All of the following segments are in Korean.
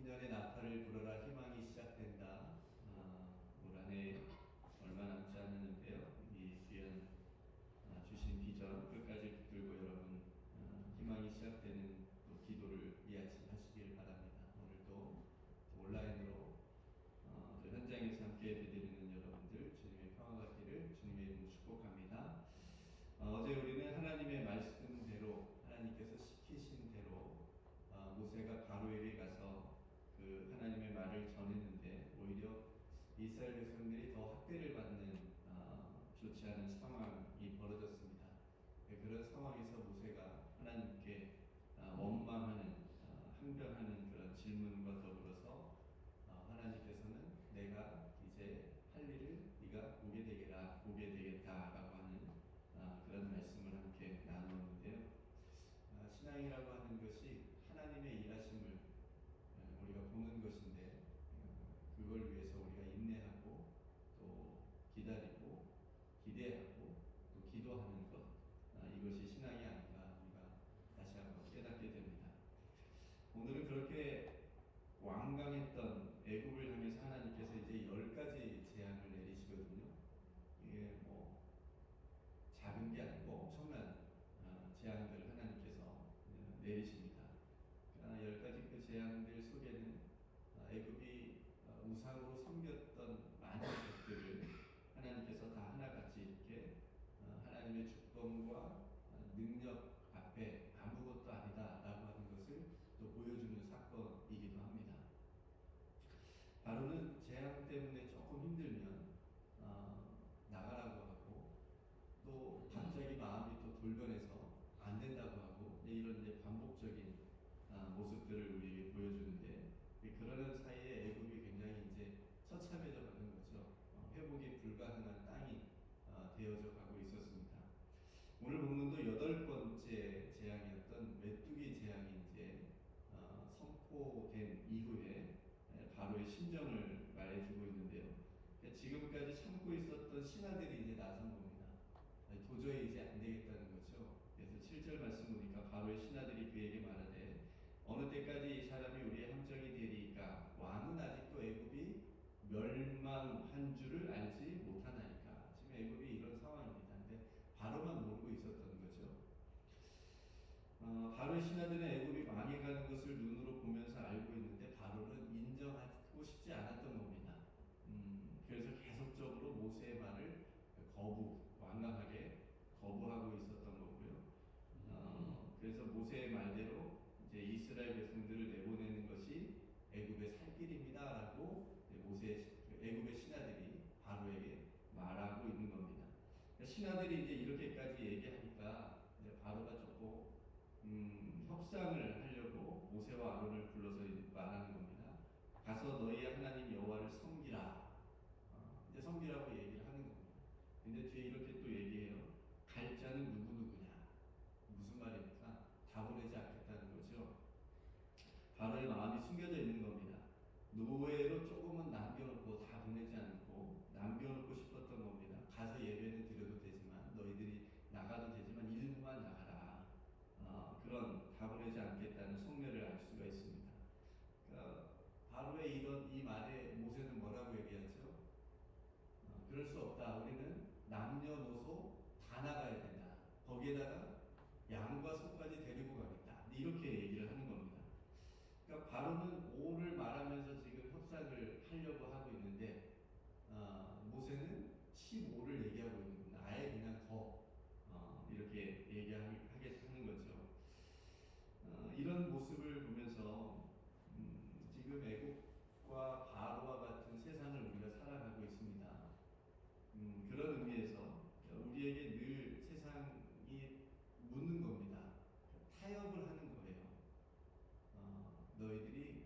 신년의 나팔을 불어라 희망이 시작된다. 올 한해 얼마 남지 않았는데요. 이 귀한 주신 비전 끝까지 붙들고 여러분 희망이 시작되는 또 기도를 이 아침 하시길 바랍니다. 오늘도 온라인으로 또 현장에서 함께 예배드리는 여러분들 주님의 평화가 있기를 주님의 이름으로 축복합니다. 어제 우리는 하나님의 말씀대로 하나님께서 시키신 대로 모세가 바로에게 가서 그 하나님의 말을 전했는데 오히려 이스라엘 백성들이 더 학대를 받는 좋지 않은 상황이 벌어졌습니다. 그런 상황에서 모세가 하나님께 원망하는 항변하는 그런 질문과 더불어서 하나님께서는 내가 이제 할 일을 네가 보게 되겠다라고 하는 그런 말씀을 함께 나누었는데요. 신앙이라고 하는 것이 하나님의 일하심을 우리가 보는 것인데 그걸 위해서 우리가 인내하고 또 기다리고 기대하고 또 기도하는 것 이것이 신앙이 아닌가 우리가 다시 한번 깨닫게 됩니다. 오늘은 그렇게 완강했던 애굽을 향해서 하나님께서 이제 10가지 재앙을 내리시거든요. 이게 뭐 작은 게 아니고 엄청난 재앙들을 하나님께서 내리십니다. 10가지 그 재앙들 속에는 애굽이 우상으로 섬겼던 많은 것들을 하나님께서 다 하나같이 이렇게 하나님의 주권과 능력 앞에 아무것도 아니다라고 하는 것을 또 보여주는 사건이기도 합니다. 바로는 재앙 때문에 조금 힘들면 나가라고 하고 또 갑자기 마음이 또 돌변해서 안 된다고 하고 이런 이제 반복적인 모습들을 우리에게 보여주는데 그러는 사이에 애굽이 굉장히 이제 처참해져 가는 거죠. 회복이 불가능한 땅이 되어져 가고 있었습니다. 오늘 본문도 8번째 재앙이었던 메뚜기 재앙이 이제 선포된 이후에 바로의 심정을 말해주고 있는데요. 지금까지 참고 있었던 신하들이 이제 나선 겁니다. 도저히 이제 안 되겠다는 거죠. 그래서 7절 말씀 보니까 바로의 신하들이 그에게 말하되 어느 때까지 이 사람이 우리의 함정이 되리이까 왕은 아직도 애굽이 멸망한 줄을 알지 못하나이까. 지금 애굽이 이런 상황입니다. 근데 바로만 모르고 있었던 거죠. 바로의 신하들은 애굽이 망해가는 것을 눈으로 보면서 알고 있는데 바로는 인정하고 싶지 않았던 겁니다. 그래서 계속적으로 모세의 말을 완강하게 거부하고 있었던 거고요. 그래서 모세의 말대로 이제 이스라엘 백성들을 내보내는 것이 애굽의 살 길입니다라고 애굽의 신하들이 바로에게 말하고 있는 겁니다. 신하들이 이제 이렇게까지 얘기하니까 이제 바로가 조금 협상을 하려고 모세와 아론을 불러서 말하는 겁니다. 가서 너희 하나님 여호와를 섬기라. 이제 섬기라고 얘기를 하는 겁니다. 근데 뒤에 이렇게 또 얘기해요. 갈 자는 누구냐? 무슨 말입니까? 다 보내지 않겠다는 거죠. 바로의 마음이 숨겨져 있는 겁니다. 노예로 조금은 남겨놓고 다 보내지 않고 남겨놓고 싶었던 겁니다. 가서 예배는 드려도 되지만 너희들이 나가도 되지만 일부만 나가라. 그런 다 보내지 않겠다는 속내를 알 수가 있습니다. 그러니까 바로의 이 말에 모세는 뭐라고 얘기하죠? 그럴 수 없다. 우리는 남녀노소 다 나가야 된다. 거기에다가 양과 소까지 데리고 가겠다. 이렇게 얘기를 하는 겁니다. 그러니까 바로는 5를 말하면서 지금 협상을 하려고 하고 있는데 모세는 15를 얘기하고 있는 겁니다. 아예 그냥 더 이렇게 얘기하겠다는 거죠. 이런 모습을 보면서 지금 애국과 바로와 같은 세상을 우리가 살아가고 있습니다. 그런 의미에서 우리에게 늘 세상이 묻는 겁니다. 타협을 하는 거예요. 너희들이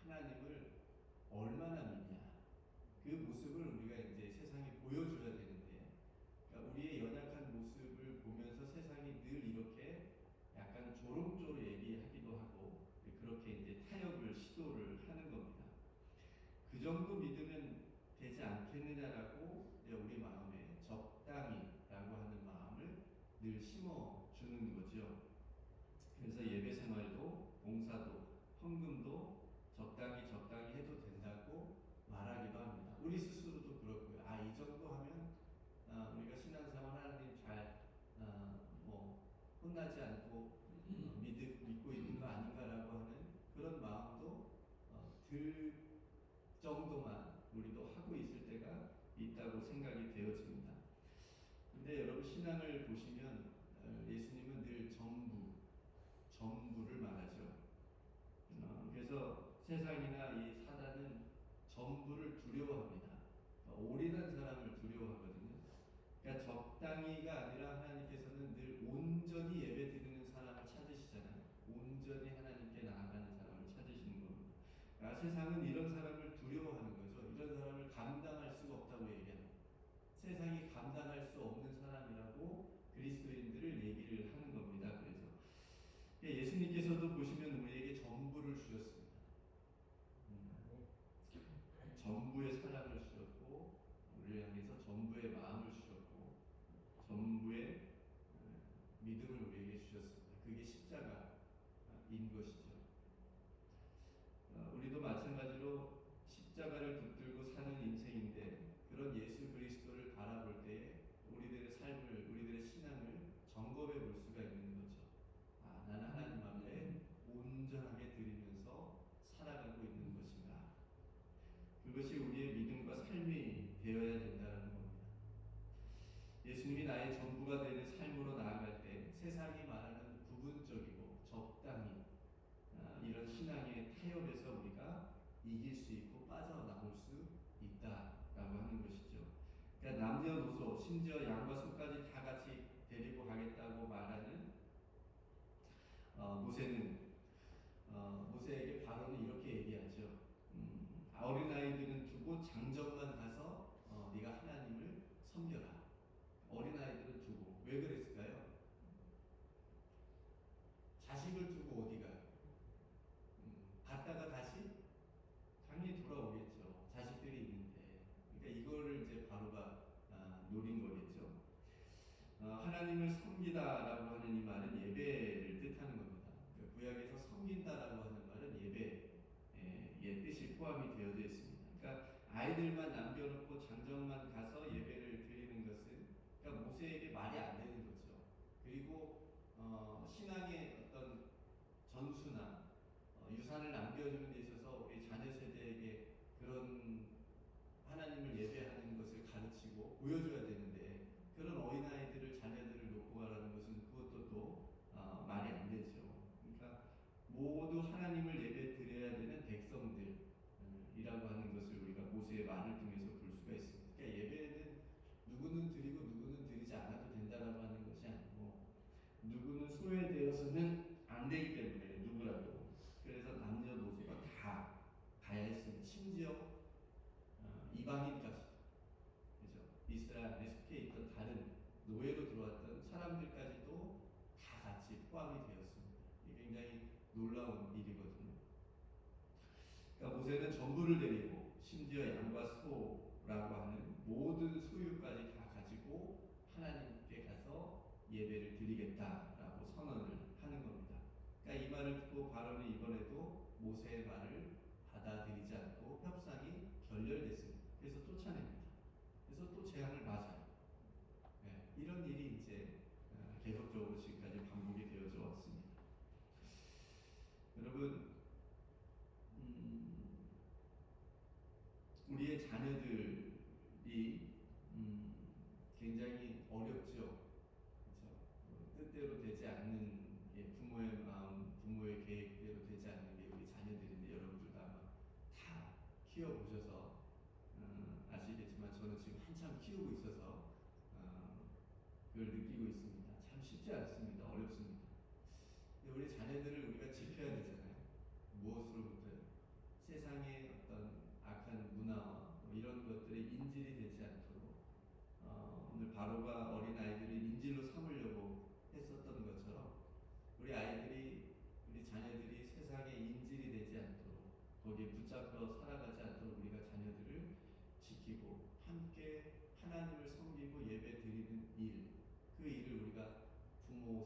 하나님을 얼마나 믿냐? 그 모습을 우리가 이제 세상에 보여줘야 되는데, 그러니까 우리의 연약한 모습을 보면서 세상이 늘 이렇게 약간 조롱조로 얘기하기도 하고, 그렇게 이제 타협을 시도를 하는 겁니다. 그 정도 믿으면 되지 않겠느냐라고 우리 마음에 적당히라고 하는 마음을 늘 심어주는 거죠. 그래서 예배 생활도 봉사도 헌금도 적당히 우리 스스로도 그렇고요. 이 정도 하면 우리가 신앙생활 하나님 잘 뭐 혼나지 않고 믿고 있는 거 아닌가라고 하는 그런 마음도 들 정도만 우리도 하고 있을 때가 있다고 생각이 되어집니다. 근데 여러분 신앙을 보시면 예수님은 늘 전부를 말하죠. 그래서 세상이나 이 사단은 전부를 두려워합니다. 올인한 사람을 두려워하거든요. 그러니까 적당히가 아니라 하나님께서는 늘 온전히 예배드리는 사람을 찾으시잖아요. 온전히 하나님께 나아가는 사람을 찾으시는 겁니다. 세상은 이런 사람을 두려워하는 거죠. 이런 사람을 감당할 수가 없다고 얘기합니다. 세상이 감당할 수 없는 사람이라고 그리스도인들을 얘기를 하는 겁니다. 그래서 예수님께서도 보시면 우리에게 전부를 주셨습니다. 전부의 사랑을 주셨고 우리를 향해서 전부의 마음을 주셨고 전부의 믿음을 우리에게 주셨습니다. 그게 십자가인 것이죠. 우리도 마찬가지로 십자가를 붙들고 사는 인생인데 그런 예수 그리스도를 바라볼 때에 우리들의 삶을, 우리들의 신앙을 점검해 볼 수가 있는 거죠. 나는 하나님 앞에 온전하게 드리면서 살아가고 있는 것인가. 그것이 우리의 믿음과 삶이 되어야 된다는 겁니다. 예수님이 나의 전부가 되는 삶으로 나아갈 때 세상이 말하는 부분적이고 적당히 이런 신앙의 타협에서 우리가 이길 수 있고 빠져나올 수 있다라고 하는 것이죠. 그러니까 남녀노소 심지어 양과 소까지 다 같이 데리고 가겠다고 말하는 모세는 모세에게 바로는 이렇게 얘기하죠. 어린아이들은 두고 장정만 가서 네가 하나님을 섬겨라. 어린아이들은 두고 왜 그랬을까요? 자식을 두고 어디 가요? 갔다가 다시 당연히 돌아오겠죠. 자식들이 있는데. 그러니까 이거를 이제 바로가 노린 거겠죠. 하나님을 섬기다라고 하는 이 말은 예배를 뜻하는 겁니다. 그러니까 구약에서 섬긴다라고 하는 말은 예배의 뜻이 포함이 되어져 있습니다. 그러니까 아이들만 남겨놓고 장정만 가서 예배를 드리는 것은 그러니까 모세에게 말이 안 되는 거죠. 그리고 신앙의 어떤 전수나 유산을 남겨주는 데 있어서 우리 자녀 세대에게 그런 하나님을 예배하는 것을 가르치고 보여줘야 되는데 그런 어린아이들을 자녀들을 놓고 가라는 것은 그것도 또 말이 안 되죠. 그러니까 모두 하나님을 예배 드려야 되는 백성들이라고 하는 것을 우리가 모세의 말을 통해서 볼 수가 있습니다. 그러니까 예배는 누구는 드리고 누구는 드리지 않아도 된다라고 하는 것이 아니고 누구는 소외되어서는 안 되기 때문에 누구라도 그래서 남녀노소가 다 가야 했습니다. 심지어 이방인까지 그죠? 이스라엘에 속해 있던 다른 노예로 들어왔던 사람들까지도 다 같이 포함이 되었습니다. 이게 굉장히 놀라운 일이거든요. 그러니까 모세는 전부를 데리고 심지어 양과 소라고 하는 모든 소유까지 다 가지고 하나님께 가서 예배를 드리겠다라고 선언을 하는 겁니다. 그러니까 이 말을 듣고 바로는 이번에도 모세의 말을 받아들이지 않고 협상이 결렬됐습니다. 그래서 쫓아냅니다. 그래서 또 재앙을 맞아요. 이런 일이 이제 계속적으로 지금까지 반복이 되어져 왔습니다. 여러분, 우리의 자녀들이 굉장히 어렵죠. 그렇죠? 뜻대로 되지 않는 부모의 마음, 부모의 계획대로 되지 않는 게 우리 자녀들인데 여러분들도 아마 다 키워보셔서 아시겠지만 저는 지금 한참 키우고 있어서 그걸 느끼고 있습니다. 참 쉽지 않습니다. 어렵습니다. 우리 자녀들을 우리가 지켜야 되잖아요. 무엇으로부터요? 세상의 어떤 악한 문화와 이런 것들이 인질이 되지 않도록 오늘 바로가 어린아이들을 인질로 삼으려고 했었던 것처럼 우리 아이들이 우리 자녀들이 세상의 인질이 되지 않도록 거기에 붙잡혀 살아가지 않도록 우리가 자녀들을 지키고 함께 하나님을 섬기고 예배 드리는 일, 그 일을 우리가 부모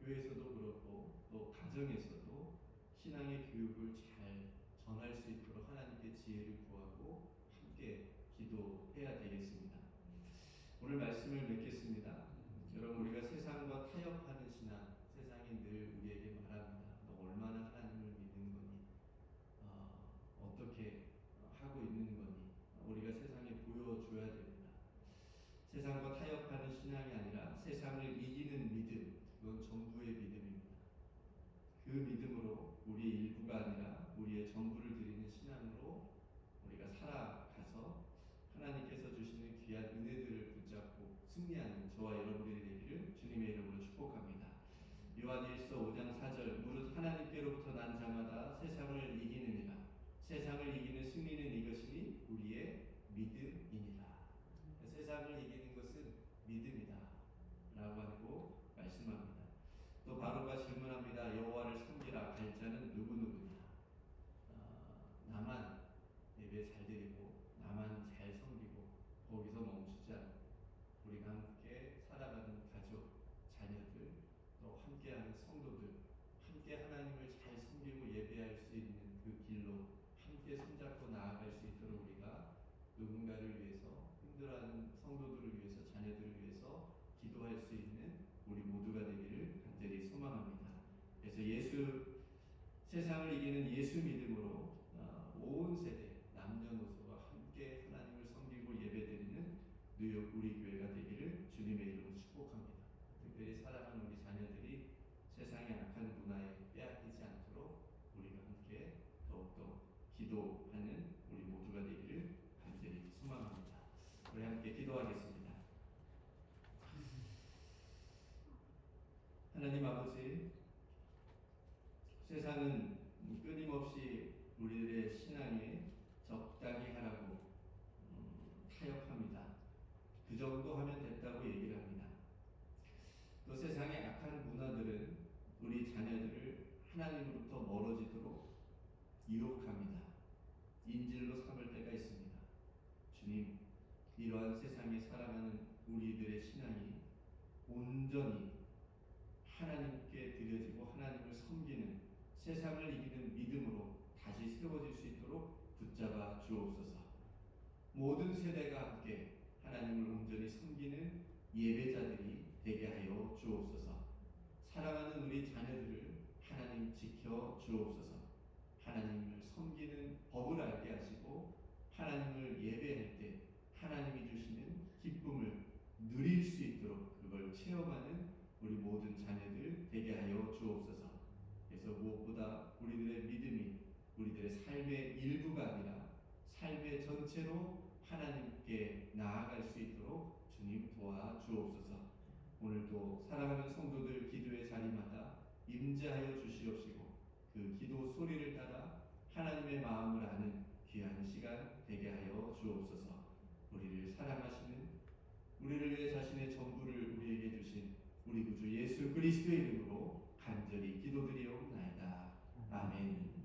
교회에서도 그렇고 또 가정에서도 신앙의 교육을 잘 전할 수 있도록 하나님께 지혜를 구하고 함께 기도해야 되겠습니다. 오늘 말씀을 맺겠습니다. 여러분, 우리가 세상과 타협하는 신앙, 세상이 늘 우리에게 말합니다. 너 얼마나 하나님을 믿는 거니? 어떻게 하고 있는 거니? 우리가 세상에 보여줘야 됩니다. 세상과 타협하는 신앙이 아니라 세상을 이기는 믿음, 그건 전부의 믿음입니다. 그 믿음으로 우리의 일부가 아니라 우리의 전부를 드리는 신앙으로 우리가 살아가서 하나님께서 주시는 귀한 은혜들을 붙잡고 승리하는 저와 여러분들이 되기를 주님의 이름으로 축복합니다. 요한일서 5장 4절 무릇 하나님께로부터 난 자마다 세상을 이기느니라. 세상을 이기는 승리는 이것이니 우리의 믿음이니라. 세상을 이기는 것은 믿음이다 라고 하고 말씀합니다. 또 바로가 질문합니다. 여호와를 섬기라 갈 자는 누구누구냐? 나만 예배 잘 드리고 나만 잘 섬기고 거기서 멈추지 않고 우리가 함께 살아가는 가족, 자녀들, 또 함께하는 성도들, 함께 하나님을 잘 섬기고 예배할 수 있는 그 길로 함께 손잡고 나아갈 수 있도록 우리가 누군가를 위해서, 힘들어하는 성도들을 위해서, 자녀들을 위해서 기도할 수 있는 우리 모두가 되기를 간절히 소망합니다. 그래서 세상을 이기는 예수 믿음으로 온 세대 남녀노소가 함께 하나님을 섬기고 예배드리는 뉴욕 우리 교회가 되기를 주님의 이름으로 축복합니다. 특별히 사랑하는 우리 자녀들이 세상의 악한 문화에 빼앗기지 않도록 우리가 함께 더욱더 기도하는 우리 모두가 되기를 간절히 소망합니다. 우리 함께 기도하겠습니다. 하나님 아버지, 세상은 끊임없이 우리들의 신앙에 적당히 하라고 타협합니다. 그 정도 하면 됐다고 얘기를 합니다. 또 세상의 악한 문화들은 우리 자녀들을 하나님으로부터 멀어지도록 유혹합니다. 인질로 삼을 때가 있습니다. 주님, 이러한 세상에 살아가는 우리들의 신앙이 온전히 하나님께 드려지고 하나님을 섬기는 세상을 이기는 믿음으로 다시 세워질 수 있도록 붙잡아 주옵소서. 모든 세대가 함께 하나님을 온전히 섬기는 예배자들이 되게 하여 주옵소서. 사랑하는 우리 자녀들을 하나님 지켜 주옵소서. 하나님을 섬기는 법을 알게 하시고 하나님을 예배할 때 하나님이 주시는 기쁨을 누릴 수 있도록 그걸 체험하는 우리 모든 자녀들 되게 하여 주옵소서. 그래서 무엇보다 우리들의 믿음이 우리들의 삶의 일부가 아니라 삶의 전체로 하나님께 나아갈 수 있도록 주님 도와주옵소서. 오늘도 사랑하는 성도들 기도의 자리마다 임재하여 주시옵시고 그 기도 소리를 따라 하나님의 마음을 아는 귀한 시간 되게 하여 주옵소서. 우리를 사랑하시는, 우리를 위해 자신의 전부를 우리에게 주신 우리 구주 예수 그리스도의 이름으로 간절히 기도드리옵나이다. 아멘.